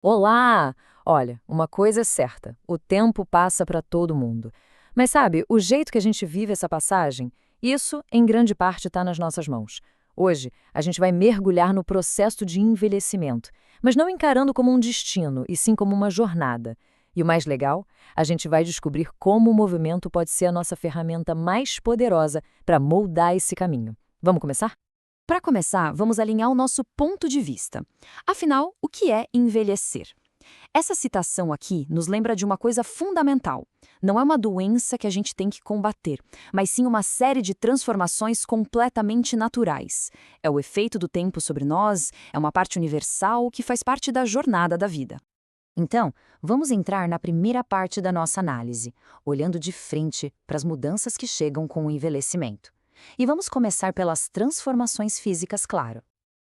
Olá! Olha, uma coisa é certa, o tempo passa para todo mundo. Mas sabe, o jeito que a gente vive essa passagem, isso em grande parte está nas nossas mãos. Hoje, a gente vai mergulhar no processo de envelhecimento, mas não encarando como um destino, e sim como uma jornada. E o mais legal, a gente vai descobrir como o movimento pode ser a nossa ferramenta mais poderosa para moldar esse caminho. Vamos começar? Para começar, vamos alinhar o nosso ponto de vista. Afinal, o que é envelhecer? Essa citação aqui nos lembra de uma coisa fundamental. Não é uma doença que a gente tem que combater, mas sim uma série de transformações completamente naturais. É o efeito do tempo sobre nós, é uma parte universal que faz parte da jornada da vida. Então, vamos entrar na primeira parte da nossa análise, olhando de frente para as mudanças que chegam com o envelhecimento. E vamos começar pelas transformações físicas, claro.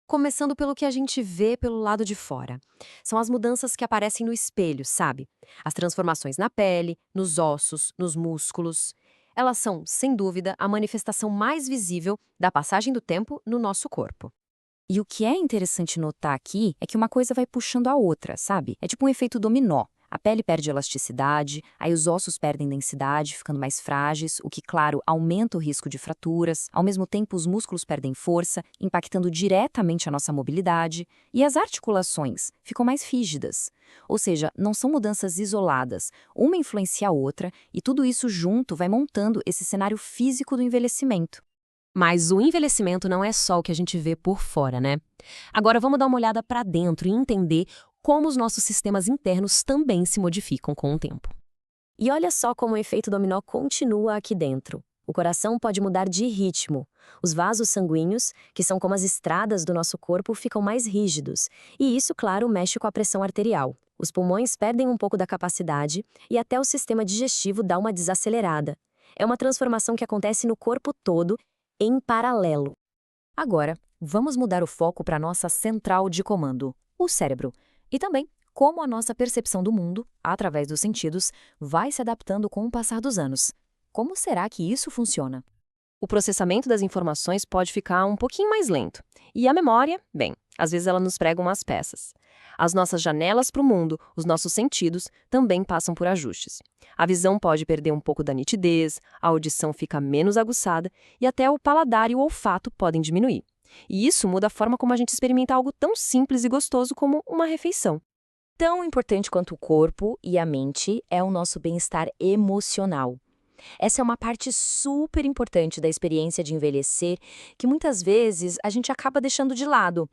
Começando pelo que a gente vê pelo lado de fora. São as mudanças que aparecem no espelho, sabe? As transformações na pele, nos ossos, nos músculos. Elas são, sem dúvida, a manifestação mais visível da passagem do tempo no nosso corpo. E o que é interessante notar aqui é que uma coisa vai puxando a outra, sabe? É tipo um efeito dominó. A pele perde elasticidade, aí os ossos perdem densidade, ficando mais frágeis, o que, claro, aumenta o risco de fraturas. Ao mesmo tempo, os músculos perdem força, impactando diretamente a nossa mobilidade. E as articulações ficam mais rígidas. Ou seja, não são mudanças isoladas. Uma influencia a outra, e tudo isso junto vai montando esse cenário físico do envelhecimento. Mas o envelhecimento não é só o que a gente vê por fora, né? Agora vamos dar uma olhada para dentro e entender como os nossos sistemas internos também se modificam com o tempo. E olha só como o efeito dominó continua aqui dentro. O coração pode mudar de ritmo. Os vasos sanguíneos, que são como as estradas do nosso corpo, ficam mais rígidos. E isso, claro, mexe com a pressão arterial. Os pulmões perdem um pouco da capacidade e até o sistema digestivo dá uma desacelerada. É uma transformação que acontece no corpo todo, em paralelo. Agora, vamos mudar o foco para a nossa central de comando, o cérebro, e também como a nossa percepção do mundo, através dos sentidos, vai se adaptando com o passar dos anos. Como será que isso funciona? O processamento das informações pode ficar um pouquinho mais lento. E a memória, bem, às vezes ela nos prega umas peças. As nossas janelas para o mundo, os nossos sentidos, também passam por ajustes. A visão pode perder um pouco da nitidez, a audição fica menos aguçada e até o paladar e o olfato podem diminuir. E isso muda a forma como a gente experimenta algo tão simples e gostoso como uma refeição. Tão importante quanto o corpo e a mente é o nosso bem-estar emocional. Essa é uma parte super importante da experiência de envelhecer que muitas vezes a gente acaba deixando de lado.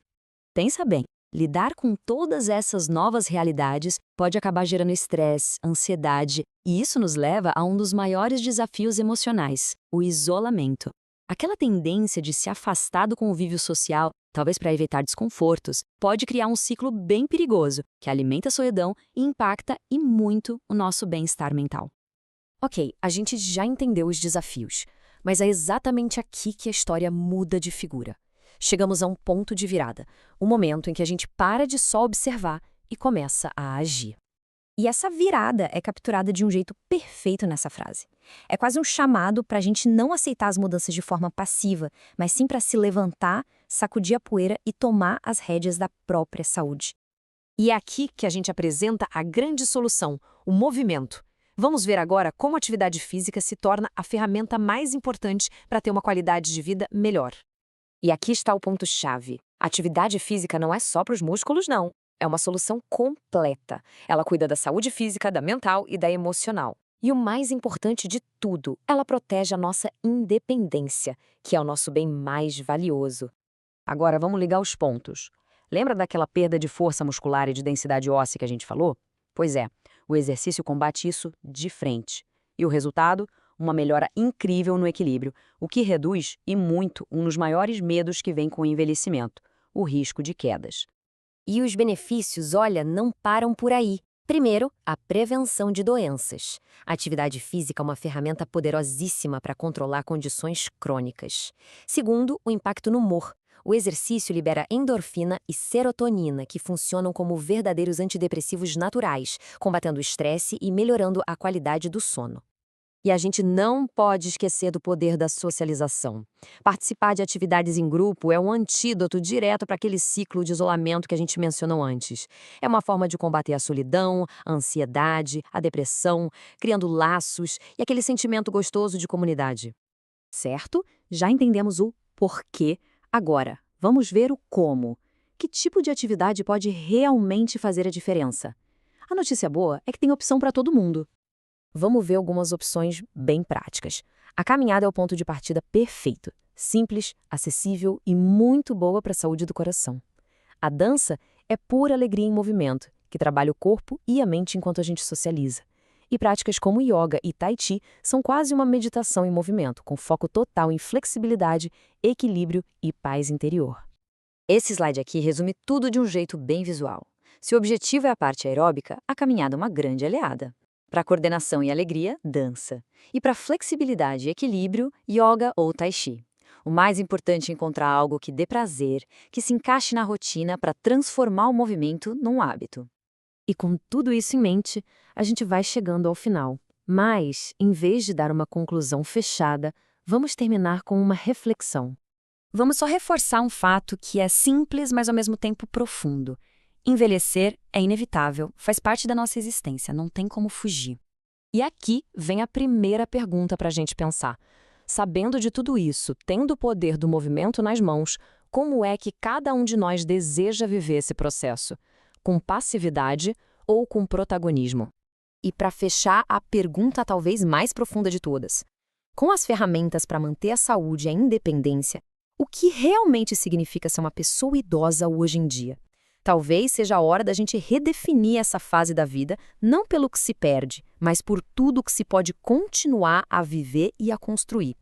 Pensa bem, lidar com todas essas novas realidades pode acabar gerando estresse, ansiedade, e isso nos leva a um dos maiores desafios emocionais, o isolamento. Aquela tendência de se afastar do convívio social, talvez para evitar desconfortos, pode criar um ciclo bem perigoso, que alimenta a solidão e impacta e muito o nosso bem-estar mental. Ok, a gente já entendeu os desafios, mas é exatamente aqui que a história muda de figura. Chegamos a um ponto de virada, um momento em que a gente para de só observar e começa a agir. E essa virada é capturada de um jeito perfeito nessa frase. É quase um chamado para a gente não aceitar as mudanças de forma passiva, mas sim para se levantar, sacudir a poeira e tomar as rédeas da própria saúde. E é aqui que a gente apresenta a grande solução, o movimento. Vamos ver agora como a atividade física se torna a ferramenta mais importante para ter uma qualidade de vida melhor. E aqui está o ponto-chave. A atividade física não é só para os músculos, não. É uma solução completa. Ela cuida da saúde física, da mental e da emocional. E o mais importante de tudo, ela protege a nossa independência, que é o nosso bem mais valioso. Agora vamos ligar os pontos. Lembra daquela perda de força muscular e de densidade óssea que a gente falou? Pois é, o exercício combate isso de frente. E o resultado? Uma melhora incrível no equilíbrio, o que reduz, e muito, um dos maiores medos que vem com o envelhecimento, o risco de quedas. E os benefícios, olha, não param por aí. Primeiro, a prevenção de doenças. A atividade física é uma ferramenta poderosíssima para controlar condições crônicas. Segundo, o impacto no humor. O exercício libera endorfina e serotonina, que funcionam como verdadeiros antidepressivos naturais, combatendo o estresse e melhorando a qualidade do sono. E a gente não pode esquecer do poder da socialização. Participar de atividades em grupo é um antídoto direto para aquele ciclo de isolamento que a gente mencionou antes. É uma forma de combater a solidão, a ansiedade, a depressão, criando laços e aquele sentimento gostoso de comunidade. Certo? Já entendemos o porquê. Agora, vamos ver o como. Que tipo de atividade pode realmente fazer a diferença? A notícia boa é que tem opção para todo mundo. Vamos ver algumas opções bem práticas. A caminhada é o ponto de partida perfeito. Simples, acessível e muito boa para a saúde do coração. A dança é pura alegria em movimento, que trabalha o corpo e a mente enquanto a gente socializa. E práticas como yoga e tai chi são quase uma meditação em movimento, com foco total em flexibilidade, equilíbrio e paz interior. Esse slide aqui resume tudo de um jeito bem visual. Se o objetivo é a parte aeróbica, a caminhada é uma grande aliada. Para coordenação e alegria, dança. E para flexibilidade e equilíbrio, yoga ou tai chi. O mais importante é encontrar algo que dê prazer, que se encaixe na rotina para transformar o movimento num hábito. E com tudo isso em mente, a gente vai chegando ao final. Mas, em vez de dar uma conclusão fechada, vamos terminar com uma reflexão. Vamos só reforçar um fato que é simples, mas ao mesmo tempo profundo. Envelhecer é inevitável, faz parte da nossa existência, não tem como fugir. E aqui vem a primeira pergunta para a gente pensar. Sabendo de tudo isso, tendo o poder do movimento nas mãos, como é que cada um de nós deseja viver esse processo? Com passividade ou com protagonismo? E para fechar, a pergunta talvez mais profunda de todas. Com as ferramentas para manter a saúde e a independência, o que realmente significa ser uma pessoa idosa hoje em dia? Talvez seja a hora da gente redefinir essa fase da vida, não pelo que se perde, mas por tudo que se pode continuar a viver e a construir.